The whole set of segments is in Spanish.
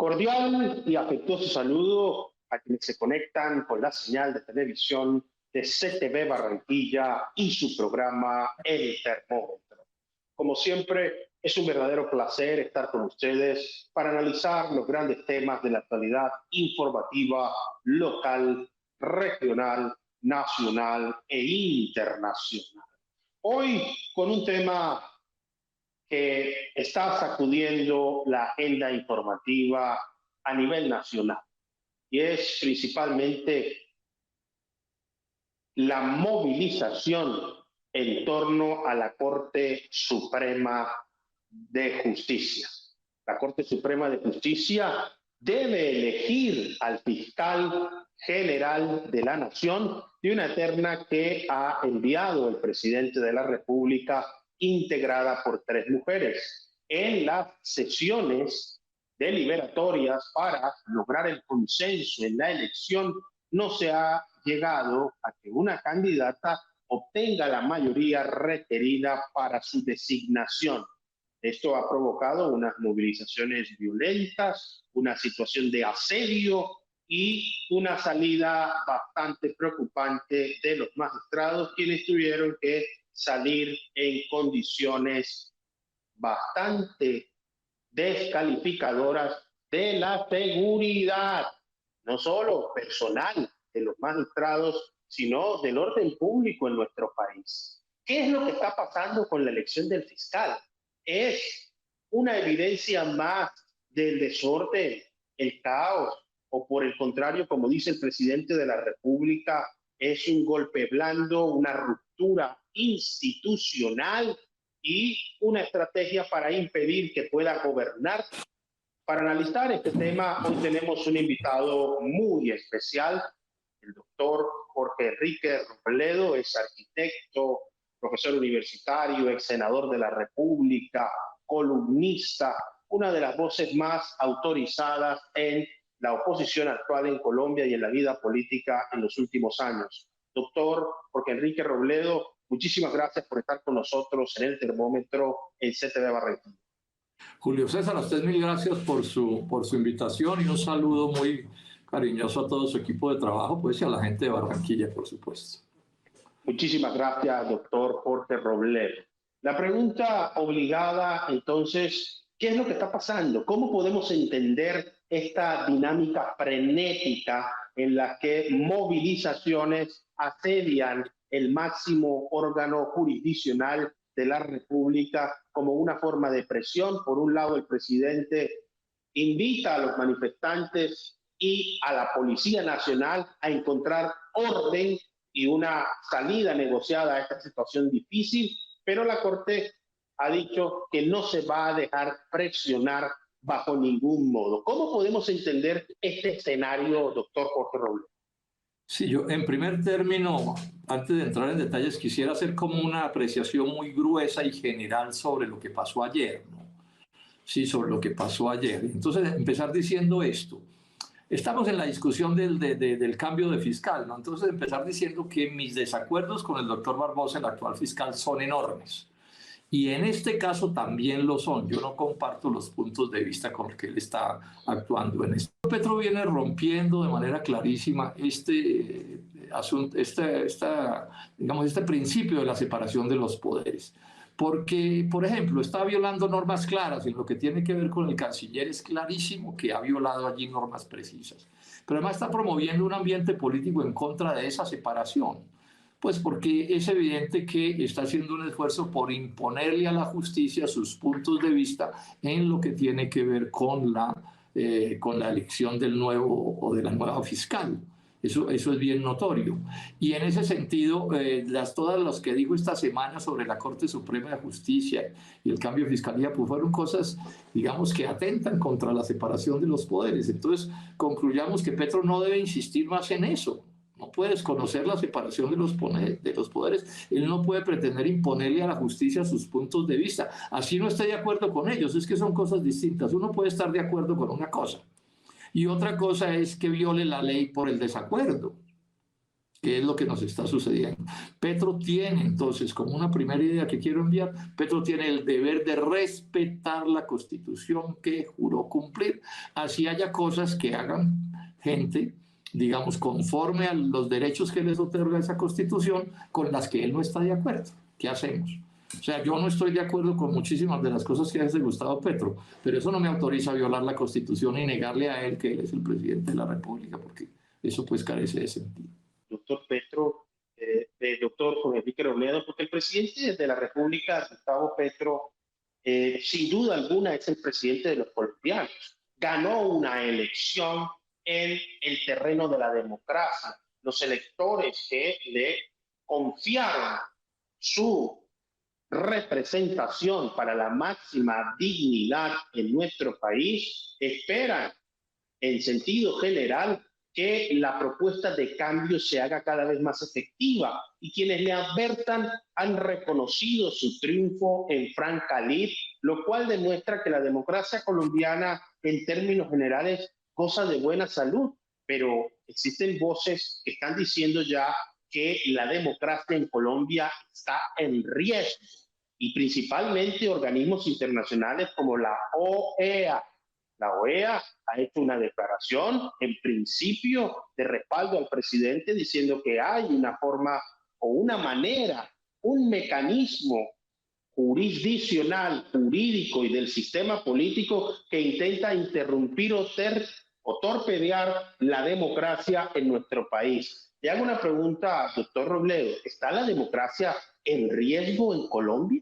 Cordial y afectuoso saludo a quienes se conectan con la señal de televisión de CTV Barranquilla y su programa El Termómetro. Como siempre, es un verdadero placer estar con ustedes para analizar los grandes temas de la actualidad informativa local, regional, nacional e internacional. Hoy con un tema que está sacudiendo la agenda informativa a nivel nacional y es principalmente la movilización en torno a la Corte Suprema de Justicia. La Corte Suprema de Justicia debe elegir al fiscal general de la Nación de una terna que ha enviado el presidente de la República, integrada por 3 mujeres. En las sesiones deliberatorias para lograr el consenso en la elección, no se ha llegado a que una candidata obtenga la mayoría requerida para su designación. Esto ha provocado unas movilizaciones violentas, una situación de asedio y una salida bastante preocupante de los magistrados, quienes tuvieron que salir en condiciones bastante descalificadoras de la seguridad, no solo personal de los magistrados, sino del orden público en nuestro país. ¿Qué es lo que está pasando con la elección del fiscal? ¿Es una evidencia más del desorden, el caos, o por el contrario, como dice el presidente de la República, es un golpe blando, una ruptura institucional y una estrategia para impedir que pueda gobernar? Para analizar este tema, hoy tenemos un invitado muy especial, el doctor Jorge Enrique Robledo. Es arquitecto, profesor universitario, ex senador de la República, columnista, una de las voces más autorizadas en la oposición actual en Colombia y en la vida política en los últimos años. Doctor Jorge Enrique Robledo, muchísimas gracias por estar con nosotros en El Termómetro en CTV Barranquilla. Julio César, a usted mil gracias por su invitación y un saludo muy cariñoso a todo su equipo de trabajo, pues, y a la gente de Barranquilla, por supuesto. Muchísimas gracias, doctor Jorge Robledo. La pregunta obligada, entonces, ¿qué es lo que está pasando? ¿Cómo podemos entender esta dinámica frenética en la que movilizaciones asedian el máximo órgano jurisdiccional de la República como una forma de presión? Por un lado, el presidente invita a los manifestantes y a la Policía Nacional a encontrar orden y una salida negociada a esta situación difícil, pero la Corte ha dicho que no se va a dejar presionar bajo ningún modo. ¿Cómo podemos entender este escenario, doctor Jorge Robledo? Sí, yo en primer término, antes de entrar en detalles, quisiera hacer como una apreciación muy gruesa y general sobre lo que pasó ayer, ¿no? Sí, sobre lo que pasó ayer. Entonces, empezar diciendo esto. Estamos en la discusión del cambio de fiscal, ¿no? Entonces, empezar diciendo que mis desacuerdos con el doctor Barbosa, el actual fiscal, son enormes. Y en este caso también lo son. Yo no comparto los puntos de vista con los que él está actuando en esto. Petro viene rompiendo de manera clarísima este principio de la separación de los poderes. Porque, por ejemplo, está violando normas claras. En lo que tiene que ver con el canciller es clarísimo que ha violado allí normas precisas. Pero además está promoviendo un ambiente político en contra de esa separación. Pues porque es evidente que está haciendo un esfuerzo por imponerle a la justicia sus puntos de vista en lo que tiene que ver con la elección del nuevo o de la nueva fiscal. Eso es bien notorio. Y en ese sentido, todas las que dijo esta semana sobre la Corte Suprema de Justicia y el cambio de fiscalía, pues fueron cosas, digamos, que atentan contra la separación de los poderes. Entonces, concluyamos que Petro no debe insistir más en eso. No puede desconocer la separación de los poderes. Él no puede pretender imponerle a la justicia sus puntos de vista. Así no esté de acuerdo con ellos. Es que son cosas distintas. Uno puede estar de acuerdo con una cosa y otra cosa es que viole la ley por el desacuerdo, que es lo que nos está sucediendo. Petro tiene entonces, como una primera idea que quiero enviar, Petro tiene el deber de respetar la Constitución que juró cumplir, así haya cosas que hagan gente, digamos, conforme a los derechos que les otorga esa Constitución, con las que él no está de acuerdo. ¿Qué hacemos? O sea, yo no estoy de acuerdo con muchísimas de las cosas que hace Gustavo Petro, pero eso no me autoriza a violar la Constitución y negarle a él que él es el presidente de la República, porque eso pues carece de sentido. Doctor Petro, doctor Jorge Enrique Robledo, porque el presidente de la República, Gustavo Petro, sin duda alguna es el presidente de los colombianos. Ganó una elección en el terreno de la democracia. Los electores que le confiaron su representación para la máxima dignidad en nuestro país esperan, en sentido general, que la propuesta de cambio se haga cada vez más efectiva, y quienes le advertan han reconocido su triunfo en franca lid, lo cual demuestra que la democracia colombiana en términos generales goza de buena salud, pero existen voces que están diciendo ya que la democracia en Colombia está en riesgo, y principalmente organismos internacionales como la OEA. La OEA ha hecho una declaración, en principio, de respaldo al presidente, diciendo que hay una forma o una manera, un mecanismo jurisdiccional, jurídico y del sistema político que intenta interrumpir o torpedear la democracia en nuestro país. Le hago una pregunta, doctor Robledo. ¿Está la democracia en riesgo en Colombia?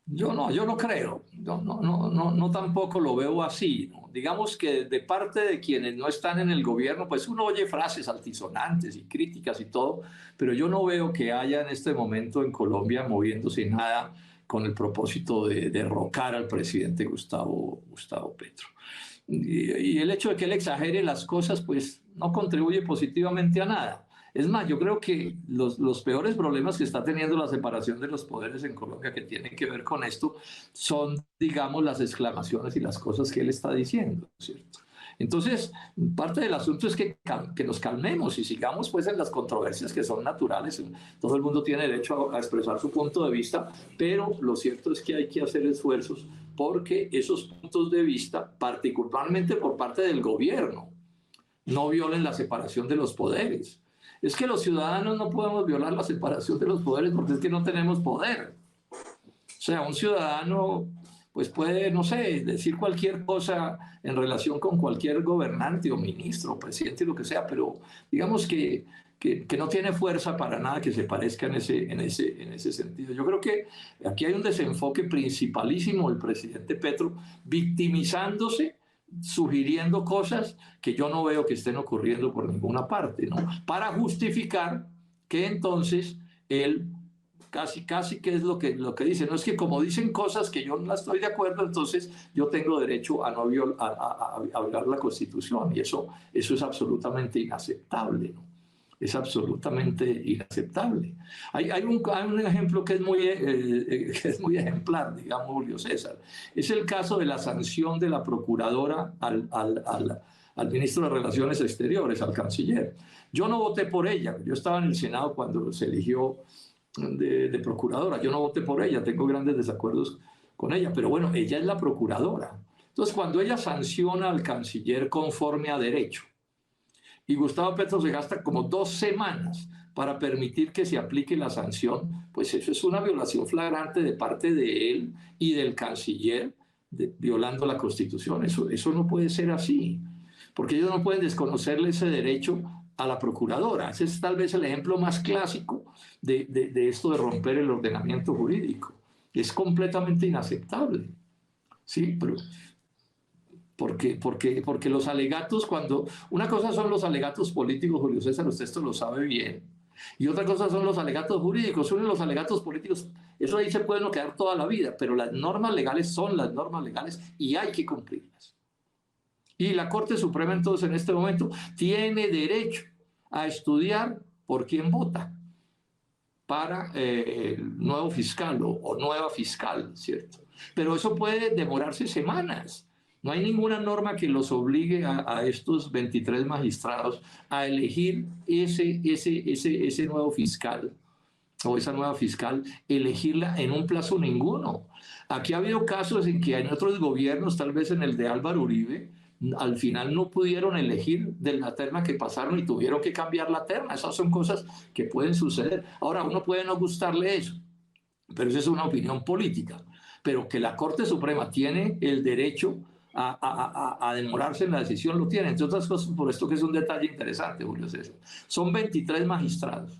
Yo no creo, no tampoco lo veo así, ¿no? Digamos que de parte de quienes no están en el gobierno, pues uno oye frases altisonantes y críticas y todo, pero yo no veo que haya en este momento en Colombia moviéndose nada con el propósito de derrocar al presidente Gustavo Petro. Y el hecho de que él exagere las cosas, pues no contribuye positivamente a nada. Es más, yo creo que los peores problemas que está teniendo la separación de los poderes en Colombia, que tienen que ver con esto, son, digamos, las exclamaciones y las cosas que él está diciendo, ¿cierto? Entonces, parte del asunto es que nos calmemos y sigamos pues en las controversias que son naturales. Todo el mundo tiene derecho a expresar su punto de vista, pero lo cierto es que hay que hacer esfuerzos porque esos puntos de vista, particularmente por parte del gobierno, no violen la separación de los poderes. Es que los ciudadanos no podemos violar la separación de los poderes porque es que no tenemos poder. O sea, un ciudadano pues puede, no sé, decir cualquier cosa en relación con cualquier gobernante o ministro o presidente, lo que sea, pero digamos que no tiene fuerza para nada que se parezca en ese sentido. Yo creo que aquí hay un desenfoque principalísimo del presidente Petro, victimizándose, sugiriendo cosas que yo no veo que estén ocurriendo por ninguna parte, ¿no? Para justificar que entonces él casi que es lo que dice, no es que como dicen cosas que yo no estoy de acuerdo, entonces yo tengo derecho a no violar la Constitución, y eso es absolutamente inaceptable, ¿no? Es absolutamente inaceptable. Hay un ejemplo que es muy ejemplar, digamos, Julio César. Es el caso de la sanción de la procuradora al ministro de Relaciones Exteriores, al canciller. Yo no voté por ella, yo estaba en el Senado cuando se eligió de procuradora, yo no voté por ella, tengo grandes desacuerdos con ella, pero bueno, ella es la procuradora. Entonces, cuando ella sanciona al canciller conforme a derecho, y Gustavo Petro se gasta como 2 semanas para permitir que se aplique la sanción, pues eso es una violación flagrante de parte de él y del canciller, violando la Constitución. Eso no puede ser así, porque ellos no pueden desconocerle ese derecho a la procuradora. Ese es tal vez el ejemplo más clásico de esto de romper el ordenamiento jurídico. Es completamente inaceptable. Sí, pero porque los alegatos, una cosa son los alegatos políticos, Julio César, usted esto lo sabe bien, y otra cosa son los alegatos jurídicos. Uno de los alegatos políticos, eso ahí se puede no quedar toda la vida, pero las normas legales son las normas legales y hay que cumplirlas. Y la Corte Suprema entonces en este momento tiene derecho a estudiar por quién vota para el nuevo fiscal o nueva fiscal, ¿cierto? Pero eso puede demorarse semanas. No hay ninguna norma que los obligue a estos 23 magistrados a elegir ese nuevo fiscal o esa nueva fiscal, elegirla en un plazo ninguno. Aquí ha habido casos en que en otros gobiernos, tal vez en el de Álvaro Uribe, al final no pudieron elegir de la terna que pasaron y tuvieron que cambiar la terna. Esas son cosas que pueden suceder. Ahora, a uno puede no gustarle eso, pero esa es una opinión política. Pero que la Corte Suprema tiene el derecho a demorarse en la decisión, lo tiene. Entre otras cosas, por esto que es un detalle interesante, Julio César. Son 23 magistrados.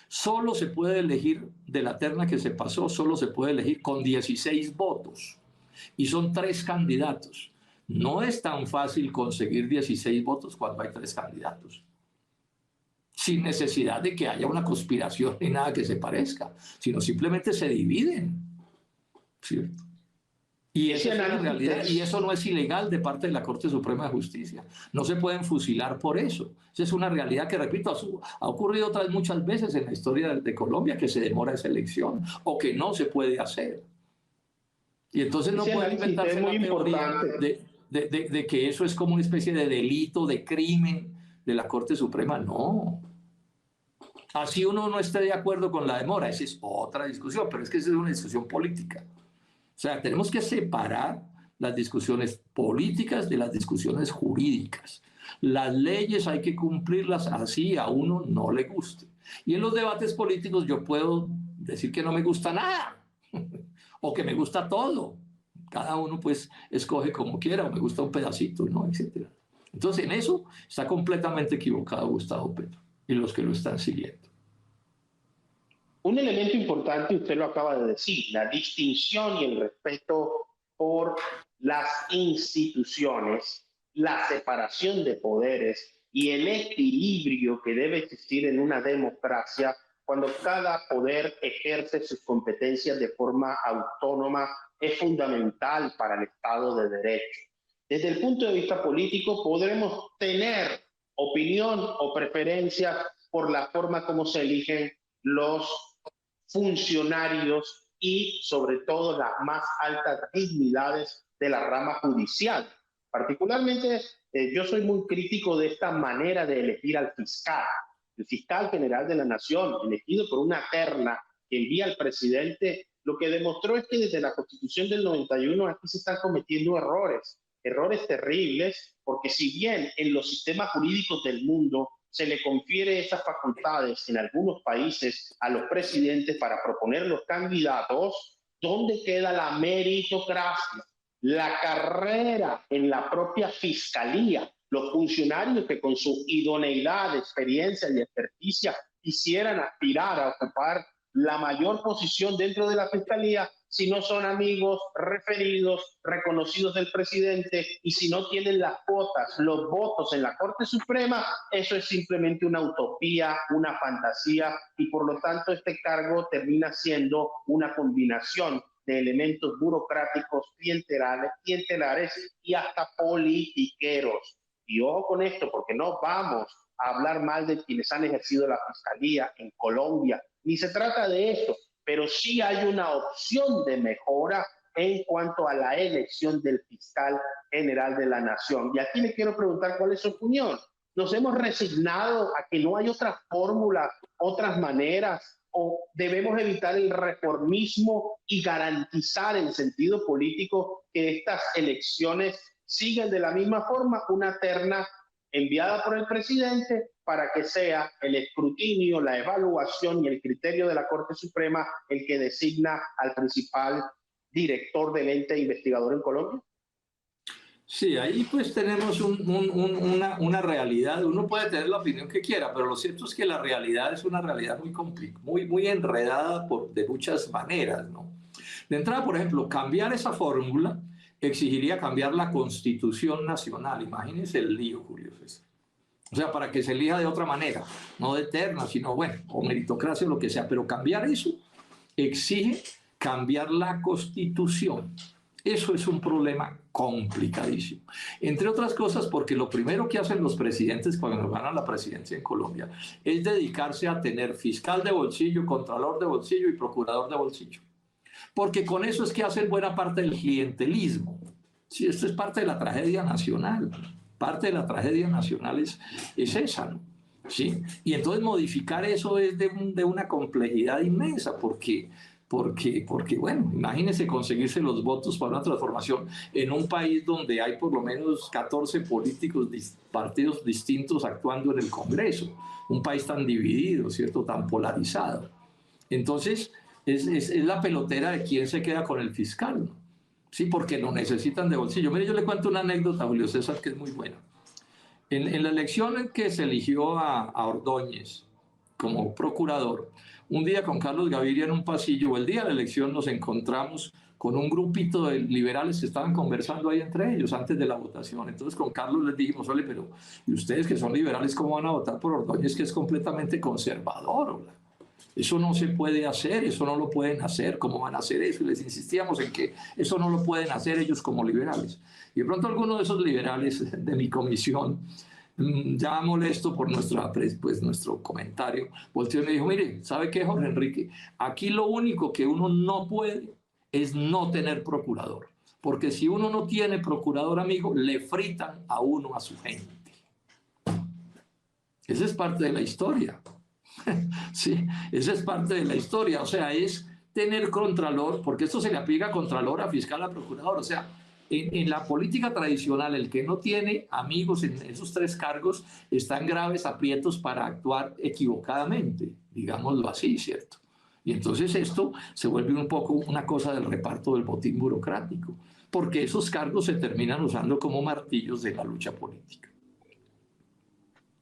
Solo se puede elegir de la terna que se pasó, solo se puede elegir con 16 votos. Y son 3 candidatos. No es tan fácil conseguir 16 votos cuando hay 3 candidatos. Sin necesidad de que haya una conspiración ni nada que se parezca, sino simplemente se dividen. ¿Cierto? Y esa es una realidad, y eso no es ilegal de parte de la Corte Suprema de Justicia. No se pueden fusilar por eso. Esa es una realidad que, repito, ha ocurrido otras muchas veces en la historia de Colombia, que se demora esa elección o que no se puede hacer. Y entonces no puede inventarse la teoría de que eso es como una especie de delito, de crimen de la Corte Suprema. No. Así uno no esté de acuerdo con la demora, esa es otra discusión, pero es que esa es una discusión política. O sea, tenemos que separar las discusiones políticas de las discusiones jurídicas. Las leyes hay que cumplirlas así a uno no le guste. Y en los debates políticos yo puedo decir que no me gusta nada o que me gusta todo. Cada uno pues escoge como quiera, o me gusta un pedacito, ¿no? Etcétera. Entonces en eso está completamente equivocado Gustavo Petro y los que lo están siguiendo. Un elemento importante, usted lo acaba de decir, la distinción y el respeto por las instituciones, la separación de poderes y el equilibrio que debe existir en una democracia cuando cada poder ejerce sus competencias de forma autónoma es fundamental para el Estado de Derecho. Desde el punto de vista político podremos tener opinión o preferencia por la forma como se eligen los funcionarios y sobre todo las más altas dignidades de la rama judicial. Particularmente yo soy muy crítico de esta manera de elegir al fiscal. El fiscal general de la nación, elegido por una terna que envía al presidente, lo que demostró es que desde la Constitución del 91 aquí se están cometiendo errores terribles, porque si bien en los sistemas jurídicos del mundo se le confiere esas facultades en algunos países a los presidentes para proponer los candidatos, ¿dónde queda la meritocracia? La carrera en la propia fiscalía, los funcionarios que con su idoneidad, experiencia y experticia quisieran aspirar a ocupar la mayor posición dentro de la fiscalía, si no son amigos, referidos, reconocidos del presidente, y si no tienen las cuotas, los votos en la Corte Suprema, eso es simplemente una utopía, una fantasía, y por lo tanto este cargo termina siendo una combinación de elementos burocráticos, clientelares y hasta politiqueros. Y ojo con esto, porque no vamos a hablar mal de quienes han ejercido la fiscalía en Colombia, ni se trata de eso, pero sí hay una opción de mejora en cuanto a la elección del fiscal general de la nación. Y aquí le quiero preguntar cuál es su opinión. ¿Nos hemos resignado a que no hay otra fórmula, otras maneras, o debemos evitar el reformismo y garantizar en sentido político que estas elecciones siguen de la misma forma una terna enviada por el presidente para que sea el escrutinio, la evaluación y el criterio de la Corte Suprema el que designa al principal director del ente investigador en Colombia? Sí, ahí pues tenemos una realidad. Uno puede tener la opinión que quiera, pero lo cierto es que la realidad es una realidad muy enredada de muchas maneras, ¿no? De entrada, por ejemplo, cambiar esa fórmula exigiría cambiar la Constitución Nacional. Imagínense el lío, Julio César. O sea, para que se elija de otra manera, no de terna, sino, bueno, o meritocracia o lo que sea. Pero cambiar eso exige cambiar la Constitución. Eso es un problema complicadísimo. Entre otras cosas, porque lo primero que hacen los presidentes cuando ganan la presidencia en Colombia es dedicarse a tener fiscal de bolsillo, contralor de bolsillo y procurador de bolsillo. Porque con eso es que hacen buena parte del clientelismo. Sí, esto es parte de la tragedia nacional. Parte de la tragedia nacional es esa, ¿no? ¿sí? Y entonces modificar eso es de una complejidad inmensa, porque, bueno, imagínense conseguirse los votos para una transformación en un país donde hay por lo menos 14 políticos, partidos distintos actuando en el Congreso, un país tan dividido, ¿cierto?, tan polarizado. Entonces, es la pelotera de quién se queda con el fiscal, ¿no? Sí, porque lo necesitan de bolsillo. Mire, yo le cuento una anécdota, Julio César, que es muy buena. En la elección en que se eligió a Ordóñez como procurador, un día con Carlos Gaviria en un pasillo, o el día de la elección, nos encontramos con un grupito de liberales que estaban conversando ahí entre ellos antes de la votación. Entonces con Carlos les dijimos, oye, pero ¿y ustedes que son liberales cómo van a votar por Ordóñez, que es completamente conservador? Eso no se puede hacer, eso no lo pueden hacer, ¿cómo van a hacer eso? Y les insistíamos en que eso no lo pueden hacer ellos como liberales. Y de pronto alguno de esos liberales de mi comisión, ya molesto por nuestro comentario, volteó y me dijo, mire, ¿sabe qué, Jorge Enrique? Aquí lo único que uno no puede es no tener procurador, porque si uno no tiene procurador, amigo, le fritan a uno a su gente. Esa es parte de la historia. Sí, esa es parte de la historia, o sea, es tener contralor, porque esto se le aplica a contralor, a fiscal, a procurador, o sea, en la política tradicional, el que no tiene amigos en esos tres cargos está en graves aprietos para actuar equivocadamente, digámoslo así, ¿cierto? Y entonces esto se vuelve un poco una cosa del reparto del botín burocrático, porque esos cargos se terminan usando como martillos de la lucha política.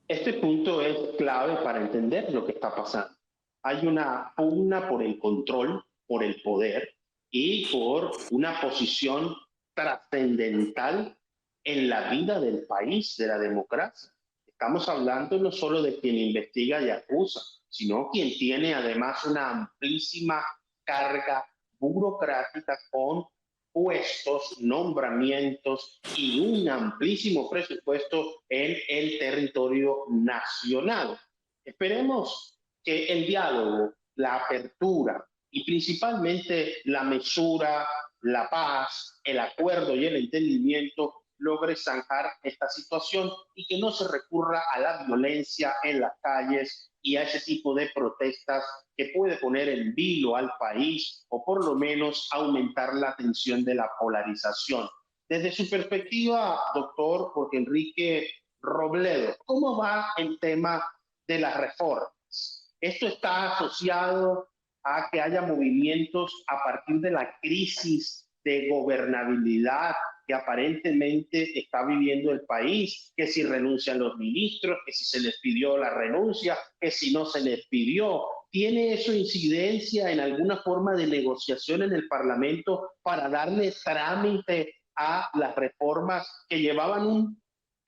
Este punto es clave para entender lo que está pasando. Hay una pugna por el control, por el poder y por una posición trascendental en la vida del país, de la democracia. Estamos hablando no solo de quien investiga y acusa, sino quien tiene además una amplísima carga burocrática con puestos, nombramientos y un amplísimo presupuesto en el territorio nacional. Esperemos que el diálogo, la apertura y principalmente la mesura, la paz, el acuerdo y el entendimiento logre zanjar esta situación y que no se recurra a la violencia en las calles y a ese tipo de protestas que puede poner en vilo al país o por lo menos aumentar la tensión de la polarización. Desde su perspectiva, doctor Jorge Enrique Robledo, ¿cómo va el tema de las reformas? ¿Esto está asociado a que haya movimientos a partir de la crisis de gobernabilidad que aparentemente está viviendo el país, que si renuncian los ministros, que si se les pidió la renuncia, que si no se les pidió? ¿Tiene eso incidencia en alguna forma de negociación en el Parlamento para darle trámite a las reformas que llevaban un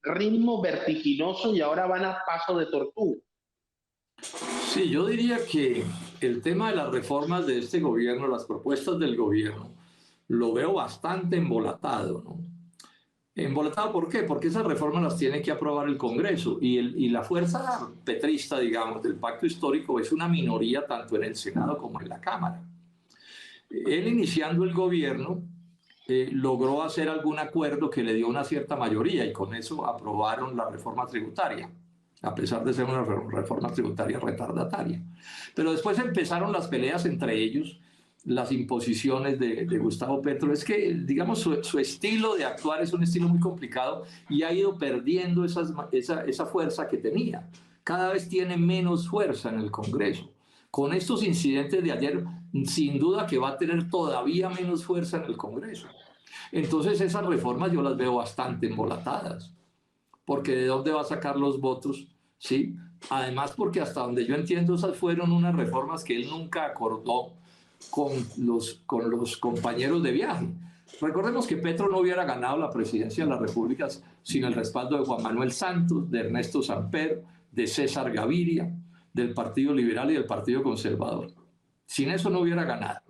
ritmo vertiginoso y ahora van a paso de tortuga? Sí, yo diría que el tema de las reformas de este gobierno, las propuestas del gobierno, lo veo bastante embolatado, ¿no? ¿Embolatado por qué? Porque esas reformas las tiene que aprobar el Congreso y la fuerza petrista, digamos, del pacto histórico es una minoría tanto en el Senado como en la Cámara. Él iniciando el gobierno logró hacer algún acuerdo que le dio una cierta mayoría y con eso aprobaron la reforma tributaria, a pesar de ser una reforma tributaria retardataria. Pero después empezaron las peleas entre ellos, las imposiciones de Gustavo Petro. Es que, digamos, su estilo de actuar es un estilo muy complicado y ha ido perdiendo esa fuerza que tenía. Cada vez tiene menos fuerza en el Congreso. Con estos incidentes de ayer, sin duda que va a tener todavía menos fuerza en el Congreso. Entonces esas reformas yo las veo bastante embolatadas, porque ¿de dónde va a sacar los votos? ¿Sí? Además, porque hasta donde yo entiendo, esas fueron unas reformas que él nunca acordó con los compañeros de viaje. Recordemos que Petro no hubiera ganado la presidencia de las repúblicas sin el respaldo de Juan Manuel Santos, de Ernesto Samper, de César Gaviria, del Partido Liberal y del Partido Conservador. Sin eso no hubiera ganado.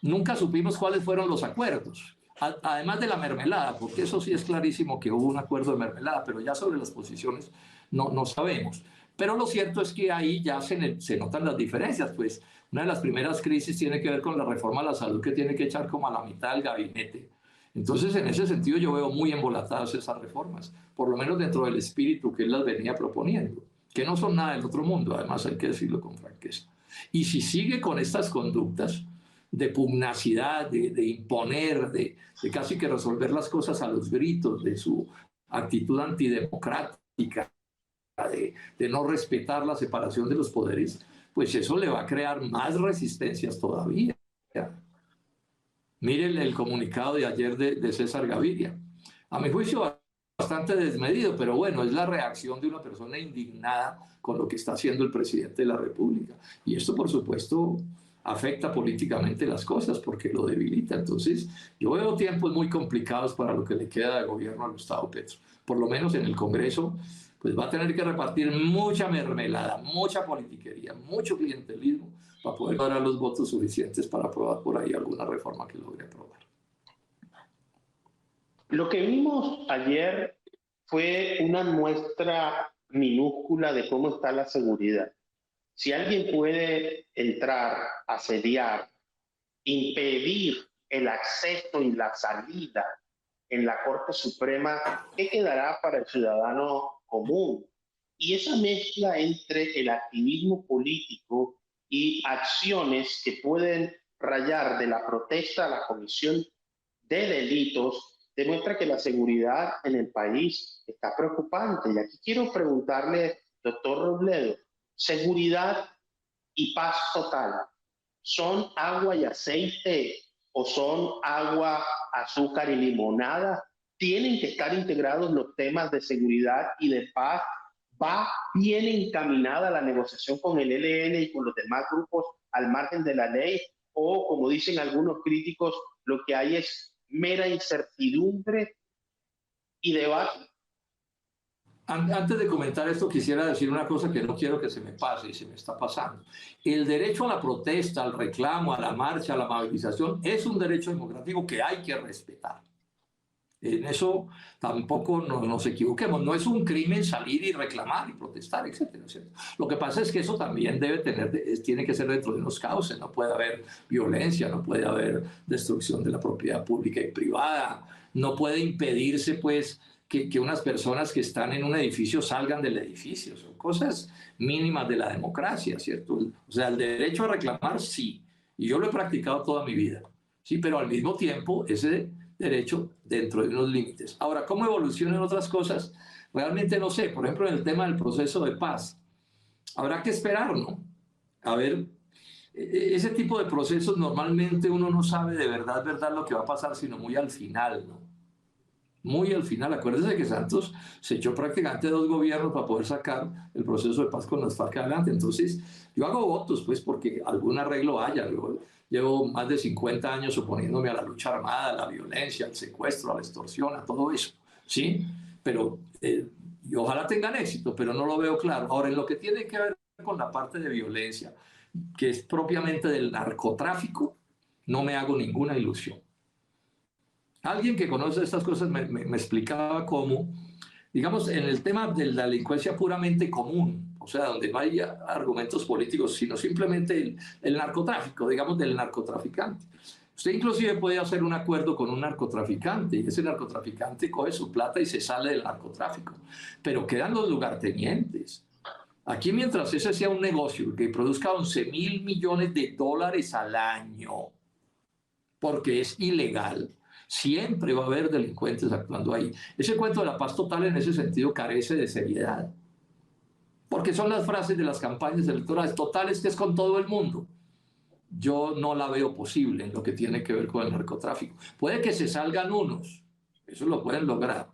Nunca supimos cuáles fueron los acuerdos, además de la mermelada, porque eso sí es clarísimo que hubo un acuerdo de mermelada, pero ya sobre las posiciones no sabemos. Pero lo cierto es que ahí ya se notan las diferencias, pues una de las primeras crisis tiene que ver con la reforma a la salud que tiene que echar como a la mitad del gabinete. Entonces, en ese sentido, yo veo muy embolatadas esas reformas, por lo menos dentro del espíritu que él las venía proponiendo. que no son nada del otro mundo, además hay que decirlo con franqueza. Y si sigue con estas conductas de pugnacidad, de imponer, de casi que resolver las cosas a los gritos, de su actitud antidemocrática, de no respetar la separación de los poderes, pues eso le va a crear más resistencias todavía. Miren el comunicado de ayer de César Gaviria. A mi juicio, bastante desmedido, pero bueno, es la reacción de una persona indignada con lo que está haciendo el presidente de la República. Y esto, por supuesto, afecta políticamente las cosas porque lo debilita. Entonces, yo veo tiempos muy complicados para lo que le queda de gobierno a Gustavo Petro. Por lo menos en el Congreso, pues va a tener que repartir mucha mermelada, mucha politiquería, mucho clientelismo para poder lograr los votos suficientes para aprobar por ahí alguna reforma que logre aprobar. Lo que vimos ayer fue una muestra minúscula de cómo está la seguridad. Si alguien puede entrar, asediar, impedir el acceso y la salida en la Corte Suprema, ¿qué quedará para el ciudadano común? Y esa mezcla entre el activismo político y acciones que pueden rayar de la protesta a la comisión de delitos demuestra que la seguridad en el país está preocupante. Y aquí quiero preguntarle, doctor Robledo, seguridad y paz total, ¿son agua y aceite o son agua, azúcar y limonada? Tienen que estar integrados los temas de seguridad y de paz. ¿Va bien encaminada la negociación con el ELN y con los demás grupos al margen de la ley? O, como dicen algunos críticos, lo que hay es mera incertidumbre y debate. Antes de comentar esto, quisiera decir una cosa que no quiero que se me pase y se me está pasando. El derecho a la protesta, al reclamo, a la marcha, a la movilización, es un derecho democrático que hay que respetar. En eso tampoco nos equivoquemos. No es un crimen salir y reclamar y protestar, etcétera, etcétera. Lo que pasa es que eso también tiene que ser dentro de unos cauces. No puede haber violencia, no puede haber destrucción de la propiedad pública y privada. No puede impedirse, pues, que unas personas que están en un edificio salgan del edificio. Son cosas mínimas de la democracia, ¿cierto? O sea, el derecho a reclamar, sí. Y yo lo he practicado toda mi vida. Sí, pero al mismo tiempo, ese derecho dentro de unos límites. Ahora, ¿cómo evolucionan otras cosas? Realmente no sé. Por ejemplo, en el tema del proceso de paz, habrá que esperar, ¿no? A ver, ese tipo de procesos normalmente uno no sabe de verdad lo que va a pasar, sino muy al final, ¿no? Muy al final. Acuérdense que Santos se echó prácticamente 2 gobiernos para poder sacar el proceso de paz con las FARC adelante. Entonces, yo hago votos, pues, porque algún arreglo haya. Yo llevo más de 50 años oponiéndome a la lucha armada, a la violencia, al secuestro, a la extorsión, a todo eso, ¿sí? Pero, y ojalá tengan éxito, pero no lo veo claro. Ahora, en lo que tiene que ver con la parte de violencia, que es propiamente del narcotráfico, no me hago ninguna ilusión. Alguien que conoce estas cosas me explicaba cómo, digamos, en el tema de la delincuencia puramente común, o sea, donde no hay argumentos políticos, sino simplemente el narcotráfico, digamos, del narcotraficante. Usted inclusive puede hacer un acuerdo con un narcotraficante y ese narcotraficante coge su plata y se sale del narcotráfico, pero quedan los lugartenientes. Aquí, mientras ese sea un negocio que produzca 11.000 millones de dólares al año, porque es ilegal, siempre va a haber delincuentes actuando ahí. Ese cuento de la paz total en ese sentido carece de seriedad, porque son las frases de las campañas electorales totales que es con todo el mundo. Yo no la veo posible en lo que tiene que ver con el narcotráfico. Puede que se salgan unos, eso lo pueden lograr,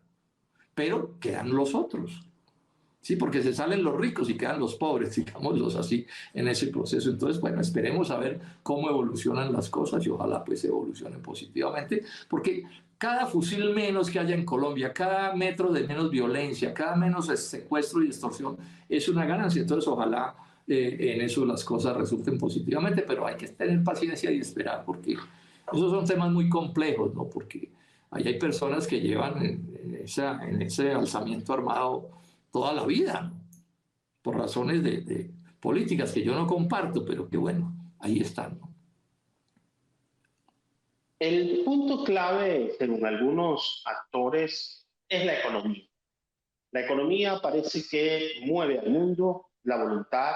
pero quedan los otros. Sí, porque se salen los ricos y quedan los pobres, digámoslos así, en ese proceso. Entonces, bueno, esperemos a ver cómo evolucionan las cosas y ojalá pues evolucionen positivamente, porque cada fusil menos que haya en Colombia, cada metro de menos violencia, cada menos secuestro y extorsión es una ganancia. Entonces, ojalá en eso las cosas resulten positivamente, pero hay que tener paciencia y esperar, porque esos son temas muy complejos, ¿no? Porque ahí hay personas que llevan en ese alzamiento armado toda la vida, ¿no? Por razones de políticas que yo no comparto, pero que bueno, ahí están, ¿no? El punto clave, según algunos actores, es la economía. La economía parece que mueve al mundo, la voluntad,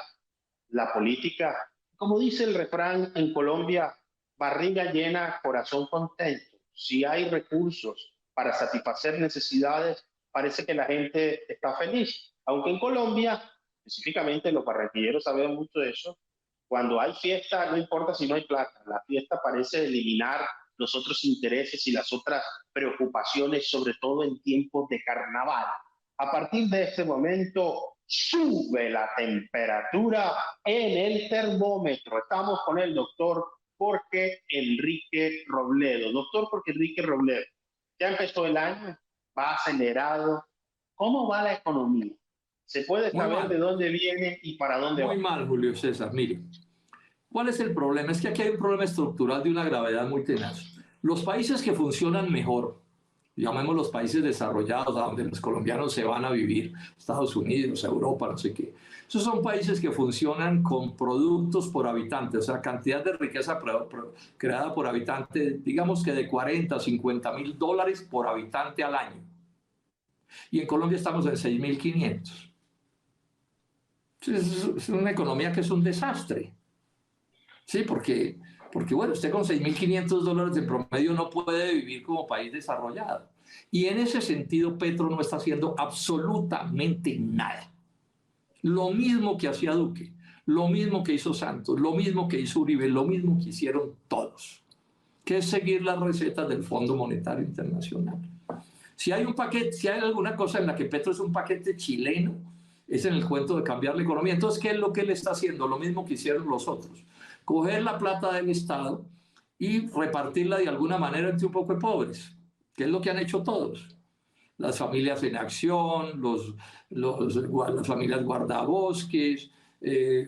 la política. Como dice el refrán en Colombia, barriga llena, corazón contento. Si hay recursos para satisfacer necesidades, parece que la gente está feliz. Aunque en Colombia, específicamente los barranquilleros saben mucho de eso, cuando hay fiesta, no importa si no hay plata, la fiesta parece eliminar los otros intereses y las otras preocupaciones, sobre todo en tiempos de carnaval. A partir de este momento sube la temperatura en el termómetro. Estamos con el doctor Jorge Enrique Robledo. Doctor Jorge Enrique Robledo, ya empezó el año, va acelerado. ¿Cómo va la economía? ¿Se puede Muy saber de mal, dónde viene y para dónde va? muy mal, Julio César. Mire, ¿cuál es el problema? Es que aquí hay un problema estructural de una gravedad muy tenaz. Los países que funcionan mejor, llamemos los países desarrollados, a donde los colombianos se van a vivir, Estados Unidos, Europa, no sé qué. Esos son países que funcionan con productos por habitante, o sea, cantidad de riqueza creada por habitante, digamos que de 40 a 50 mil dólares por habitante al año. Y en Colombia estamos en 6.500. Es una economía que es un desastre. Sí, porque bueno, usted con 6.500 dólares en promedio no puede vivir como país desarrollado. Y en ese sentido, Petro no está haciendo absolutamente nada. Lo mismo que hacía Duque, lo mismo que hizo Santos, lo mismo que hizo Uribe, lo mismo que hicieron todos, que es seguir las recetas del Fondo Monetario Internacional. Si hay un paquete, si hay alguna cosa en la que Petro es un paquete chileno, es en el cuento de cambiar la economía. Entonces, ¿qué es lo que él está haciendo? Lo mismo que hicieron los otros. Coger la plata del Estado y repartirla de alguna manera entre un poco de pobres, que es lo que han hecho todos. Las familias en acción, las familias guardabosques,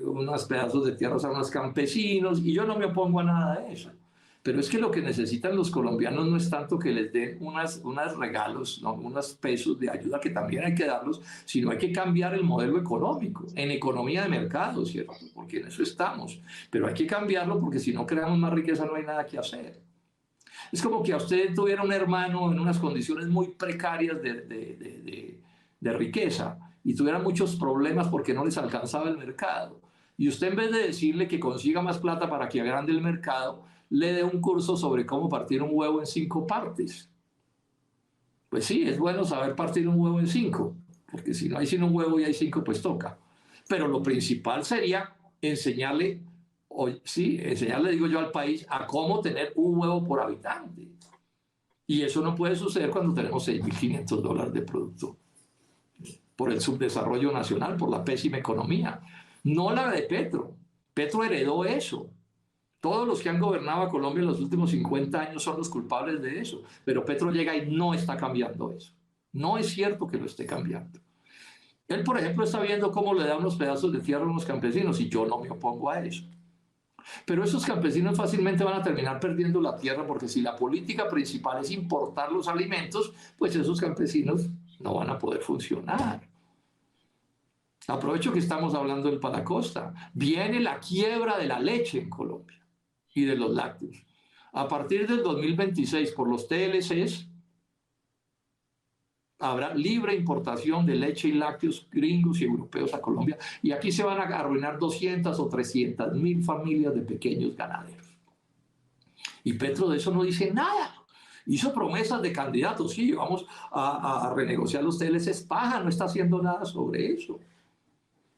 unos pedazos de tierras a unos campesinos, y yo no me opongo a nada de eso. Pero es que lo que necesitan los colombianos no es tanto que les den unos regalos, ¿no? Unos pesos de ayuda que también hay que darlos, sino hay que cambiar el modelo económico, en economía de mercado, ¿cierto? Porque en eso estamos. Pero hay que cambiarlo porque si no creamos más riqueza no hay nada que hacer. Es como que a usted tuviera un hermano en unas condiciones muy precarias de riqueza y tuviera muchos problemas porque no les alcanzaba el mercado. Y usted en vez de decirle que consiga más plata para que agrande el mercado, le dé un curso sobre cómo partir un huevo en 5 partes. Pues sí, es bueno saber partir un huevo en 5, porque si no hay sino un huevo y hay 5, pues toca. Pero lo principal sería enseñarle, enseñarle, digo yo, al país a cómo tener un huevo por habitante. Y eso no puede suceder cuando tenemos 6.500 dólares de producto. Por el subdesarrollo nacional, por la pésima economía. No la de Petro. Petro heredó eso. Todos los que han gobernado a Colombia en los últimos 50 años son los culpables de eso. Pero Petro llega y no está cambiando eso. No es cierto que lo esté cambiando. Él, por ejemplo, está viendo cómo le da unos pedazos de tierra a unos campesinos y yo no me opongo a eso. Pero esos campesinos fácilmente van a terminar perdiendo la tierra porque si la política principal es importar los alimentos, pues esos campesinos no van a poder funcionar. Aprovecho que estamos hablando del Panacosta. Viene la quiebra de la leche en Colombia y de los lácteos. A partir del 2026, por los TLCs, habrá libre importación de leche y lácteos gringos y europeos a Colombia. Y aquí se van a arruinar 200 o 300 mil familias de pequeños ganaderos. Y Petro de eso no dice nada. Hizo promesas de candidatos. Sí, vamos a renegociar los TLCs. Paja, no está haciendo nada sobre eso.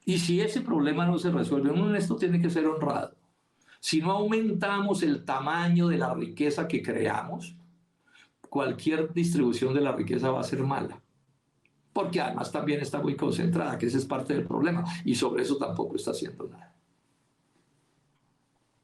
Y si ese problema no se resuelve, uno en esto tiene que ser honrado. Si no aumentamos el tamaño de la riqueza que creamos, cualquier distribución de la riqueza va a ser mala. Porque además también está muy concentrada, que ese es parte del problema. Y sobre eso tampoco está haciendo nada.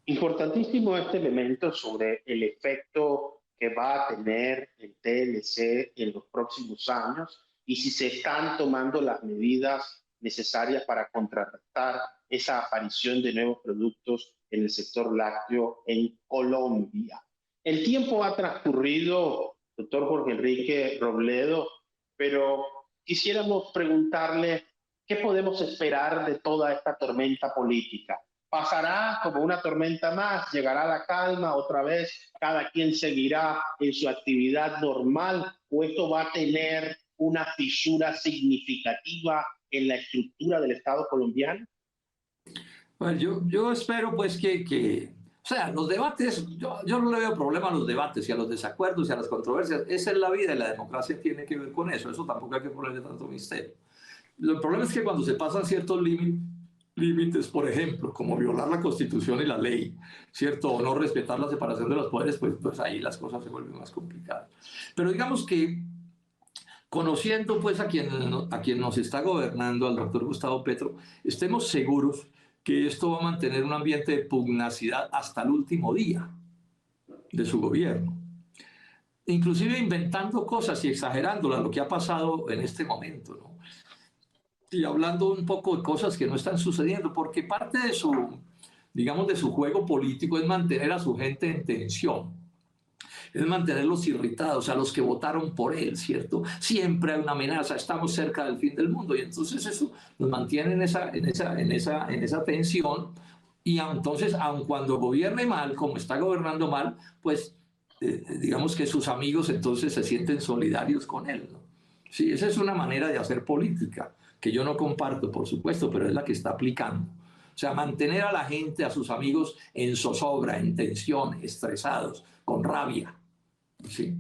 Importantísimo este elemento sobre el efecto que va a tener el TLC en los próximos años y si se están tomando las medidas necesarias para contrarrestar esa aparición de nuevos productos en el sector lácteo en Colombia. El tiempo ha transcurrido, doctor Jorge Enrique Robledo, pero quisiéramos preguntarle qué podemos esperar de toda esta tormenta política. ¿Pasará como una tormenta más? ¿Llegará la calma otra vez? ¿Cada quien seguirá en su actividad normal? ¿O esto va a tener una fisura significativa en la estructura del Estado colombiano? Bueno, yo espero pues o sea, los debates, yo no le veo problema a los debates y a los desacuerdos y a las controversias. Esa es la vida y la democracia tiene que ver con eso. Eso tampoco hay que ponerle tanto misterio. El problema es que cuando se pasan ciertos límites, por ejemplo, como violar la Constitución y la ley, ¿cierto? O no respetar la separación de los poderes, pues ahí las cosas se vuelven más complicadas. Pero digamos que conociendo pues a quien nos está gobernando, al doctor Gustavo Petro, estemos seguros que esto va a mantener un ambiente de pugnacidad hasta el último día de su gobierno. Inclusive inventando cosas y exagerándolas, lo que ha pasado en este momento, ¿no? Y hablando un poco de cosas que no están sucediendo, porque parte de digamos, de su juego político es mantener a su gente en tensión, es mantenerlos irritados, a los que votaron por él, ¿cierto? Siempre hay una amenaza, estamos cerca del fin del mundo, y entonces eso nos mantiene en esa tensión, y entonces, aun cuando gobierne mal, como está gobernando mal, pues digamos que sus amigos entonces se sienten solidarios con él, ¿no? Sí, esa es una manera de hacer política, que yo no comparto, por supuesto, pero es la que está aplicando. O sea, mantener a la gente, a sus amigos en zozobra, en tensión, estresados, con rabia, ¿sí?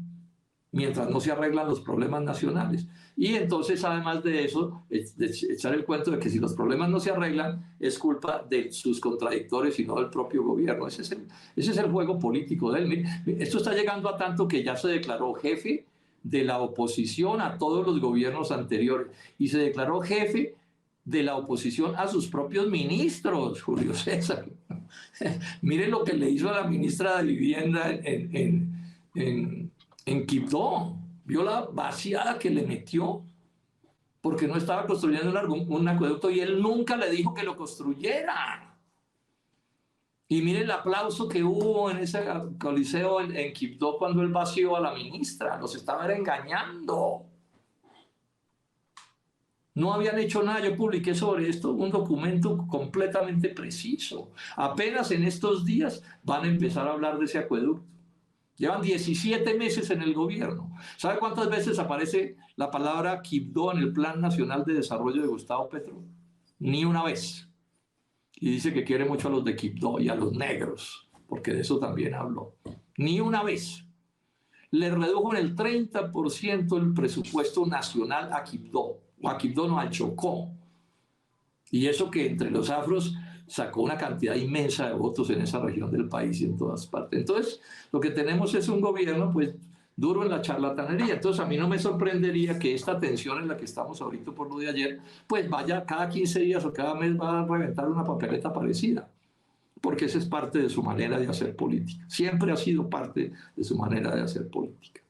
Mientras no se arreglan los problemas nacionales. Y entonces, además de eso, echar el cuento de que si los problemas no se arreglan, es culpa de sus contradictores y no del propio gobierno. Ese es el juego político de él. Esto está llegando a tanto que ya se declaró jefe de la oposición a todos los gobiernos anteriores y se declaró jefe de la oposición a sus propios ministros, Julio César. Miren lo que le hizo a la ministra de Vivienda en Quibdó. Vio la vaciada que le metió porque no estaba construyendo un acueducto y él nunca le dijo que lo construyera. Y mire el aplauso que hubo en ese coliseo en Quibdó cuando él vació a la ministra. Los estaban engañando. No habían hecho nada. Yo publiqué sobre esto un documento completamente preciso. Apenas en estos días van a empezar a hablar de ese acueducto. Llevan 17 meses en el gobierno. ¿Sabe cuántas veces aparece la palabra Quibdó en el Plan Nacional de Desarrollo de Gustavo Petro? Ni una vez. Y dice que quiere mucho a los de Quibdó y a los negros, porque de eso también habló. Ni una vez. Le redujo en el 30% el presupuesto nacional a Quibdó, o a Quibdó no, al Chocó. Y eso que entre los afros sacó una cantidad inmensa de votos en esa región del país y en todas partes. Entonces, lo que tenemos es un gobierno, pues, duro en la charlatanería. Entonces, a mí no me sorprendería que esta tensión en la que estamos ahorita por lo de ayer, pues vaya cada 15 días o cada mes va a reventar una papeleta parecida, porque esa es parte de su manera de hacer política. Siempre ha sido parte de su manera de hacer política,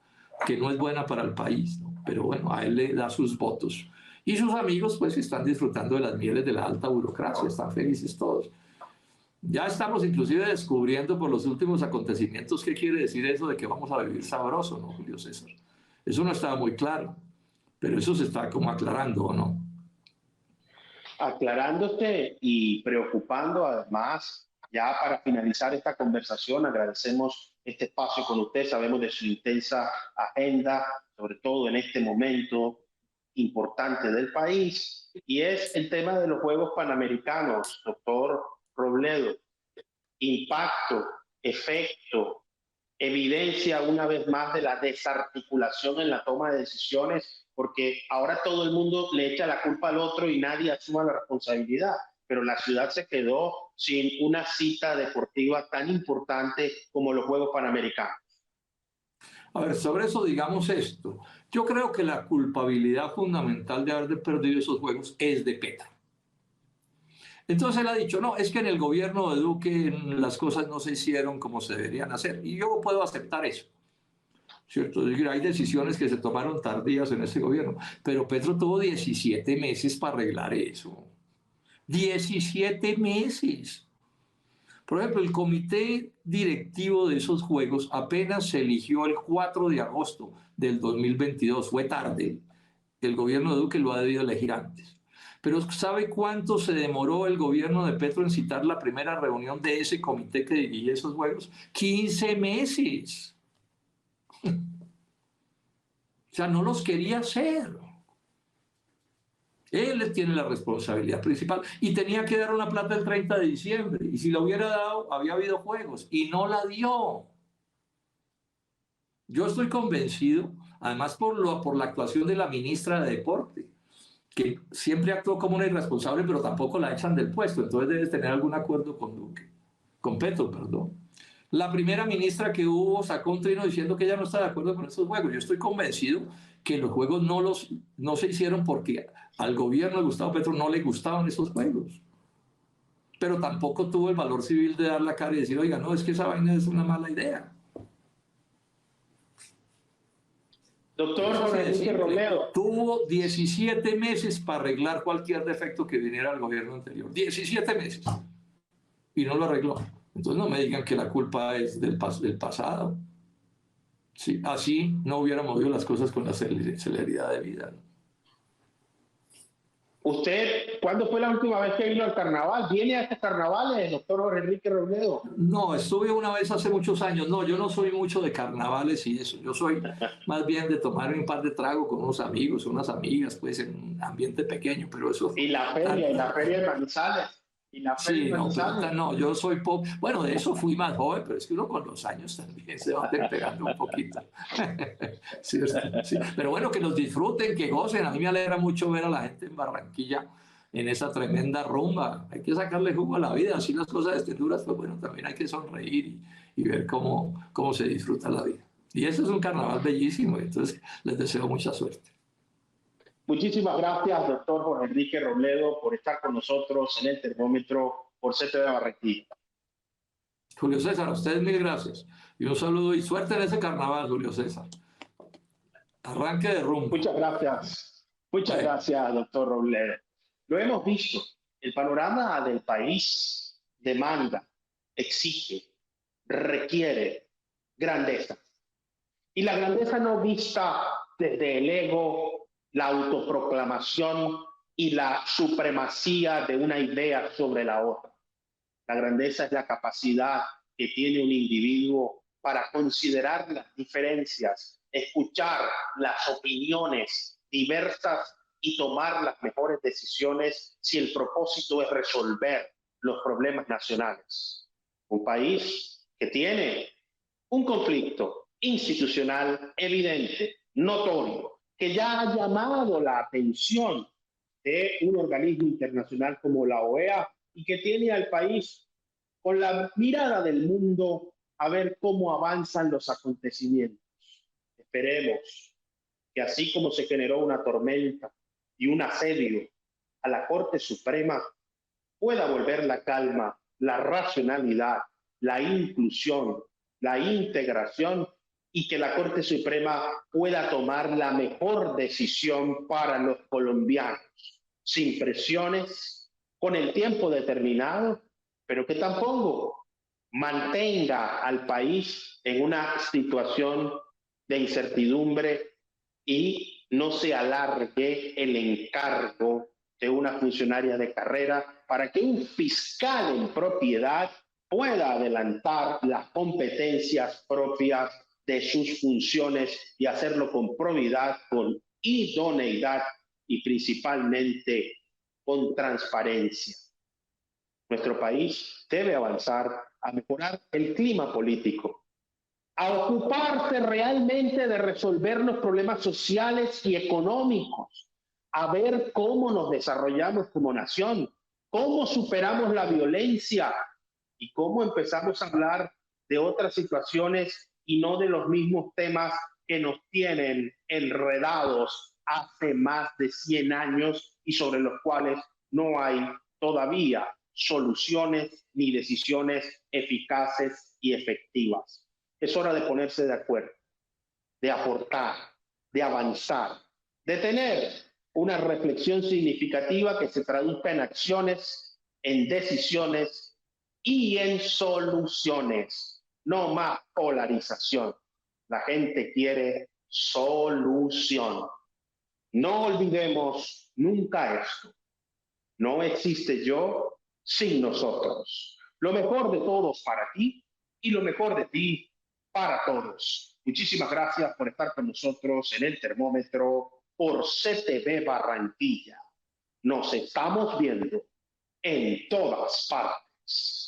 que no es buena para el país, ¿no? Pero bueno, a él le da sus votos. Y sus amigos, pues, están disfrutando de las mieles de la alta burocracia, están felices todos. Ya estamos inclusive descubriendo por los últimos acontecimientos qué quiere decir eso de que vamos a vivir sabroso, ¿no, Julio César? Eso no estaba muy claro, pero eso se está como aclarando, ¿o no? Aclarándose y preocupando además, ya para finalizar esta conversación, agradecemos este espacio con usted, sabemos de su intensa agenda, sobre todo en este momento importante del país, y es el tema de los Juegos Panamericanos, doctor Robledo. Impacto, efecto, evidencia una vez más de la desarticulación en la toma de decisiones, porque ahora todo el mundo le echa la culpa al otro y nadie asuma la responsabilidad, pero la ciudad se quedó sin una cita deportiva tan importante como los Juegos Panamericanos. A ver, sobre eso digamos esto. Yo creo que la culpabilidad fundamental de haber perdido esos juegos es de Petro. Entonces él ha dicho, no, es que en el gobierno de Duque las cosas no se hicieron como se deberían hacer. Y yo puedo aceptar eso, ¿cierto? Es decir, hay decisiones que se tomaron tardías en ese gobierno, pero Petro tuvo 17 meses para arreglar eso. 17 meses. Por ejemplo, el comité directivo de esos juegos apenas se eligió el 4 de agosto del 2022. Fue tarde. El gobierno de Duque lo ha debido elegir antes. Pero ¿sabe cuánto se demoró el gobierno de Petro en citar la primera reunión de ese comité que dirige esos juegos? 15 meses. sea, no los quería hacer. Él tiene la responsabilidad principal y tenía que dar una plata el 30 de diciembre. Y si la hubiera dado, había habido juegos y no la dio. Yo estoy convencido, además por la actuación de la ministra de Deporte, que siempre actuó como una irresponsable, pero tampoco la echan del puesto. Entonces debes tener algún acuerdo con Duque, con Petro, perdón. La primera ministra que hubo sacó un trino diciendo que ella no está de acuerdo con estos juegos. Yo estoy convencido que los juegos no se hicieron porque al gobierno de Gustavo Petro no le gustaban esos juegos. Pero tampoco tuvo el valor civil de dar la cara y decir, oiga, no, es que esa vaina es una mala idea. Doctor Jorge Enrique Robledo. Tuvo 17 meses para arreglar cualquier defecto que viniera al gobierno anterior. 17 meses. Y no lo arregló. Entonces no me digan que la culpa es del pasado. Sí, así no hubiera movido las cosas con la celeridad de vida. ¿Usted cuándo fue la última vez que vino al carnaval? ¿Viene a estos carnavales, doctor Jorge Enrique Robledo? No, estuve una vez hace muchos años. No, yo no soy mucho de carnavales y eso. Yo soy más bien de tomar un par de tragos con unos amigos, unas amigas, pues en un ambiente pequeño, pero eso... Y la feria de Manizales. Sí, no, yo soy poco. Bueno, de eso fui más joven, pero es que uno con los años también se va pegando un poquito. Sí, sí. Pero bueno, que los disfruten, que gocen. A mí me alegra mucho ver a la gente en Barranquilla en esa tremenda rumba. Hay que sacarle jugo a la vida. Así las cosas estén duras, pues bueno, también hay que sonreír y ver cómo se disfruta la vida. Y eso es un carnaval bellísimo, entonces les deseo mucha suerte. Muchísimas gracias, doctor Jorge Enrique Robledo, por estar con nosotros en el termómetro por CTV Barranquilla. Julio César, a ustedes mil gracias. Y un saludo y suerte en ese carnaval, Julio César. Arranque de rumbo. Muchas gracias. Muchas gracias, doctor Robledo. Lo hemos visto. El panorama del país demanda, exige, requiere grandeza. Y la grandeza no vista desde el ego, la autoproclamación y la supremacía de una idea sobre la otra. La grandeza es la capacidad que tiene un individuo para considerar las diferencias, escuchar las opiniones diversas y tomar las mejores decisiones si el propósito es resolver los problemas nacionales. Un país que tiene un conflicto institucional evidente, notorio, que ya ha llamado la atención de un organismo internacional como la OEA y que tiene al país con la mirada del mundo a ver cómo avanzan los acontecimientos. Esperemos que así como se generó una tormenta y un asedio a la Corte Suprema, pueda volver la calma, la racionalidad, la inclusión, la integración y que la Corte Suprema pueda tomar la mejor decisión para los colombianos, sin presiones, con el tiempo determinado, pero que tampoco mantenga al país en una situación de incertidumbre y no se alargue el encargo de una funcionaria de carrera para que un fiscal en propiedad pueda adelantar las competencias propias de sus funciones y hacerlo con probidad, con idoneidad y principalmente con transparencia. Nuestro país debe avanzar a mejorar el clima político, a ocuparse realmente de resolver los problemas sociales y económicos, a ver cómo nos desarrollamos como nación, cómo superamos la violencia y cómo empezamos a hablar de otras situaciones y no de los mismos temas que nos tienen enredados hace más de 100 años y sobre los cuales no hay todavía soluciones ni decisiones eficaces y efectivas. Es hora de ponerse de acuerdo, de aportar, de avanzar, de tener una reflexión significativa que se traduzca en acciones, en decisiones y en soluciones. No más polarización. La gente quiere solución. No olvidemos nunca esto. No existe yo sin nosotros. Lo mejor de todos para ti y lo mejor de ti para todos. Muchísimas gracias por estar con nosotros en el termómetro por CTV Barranquilla. Nos estamos viendo en todas partes.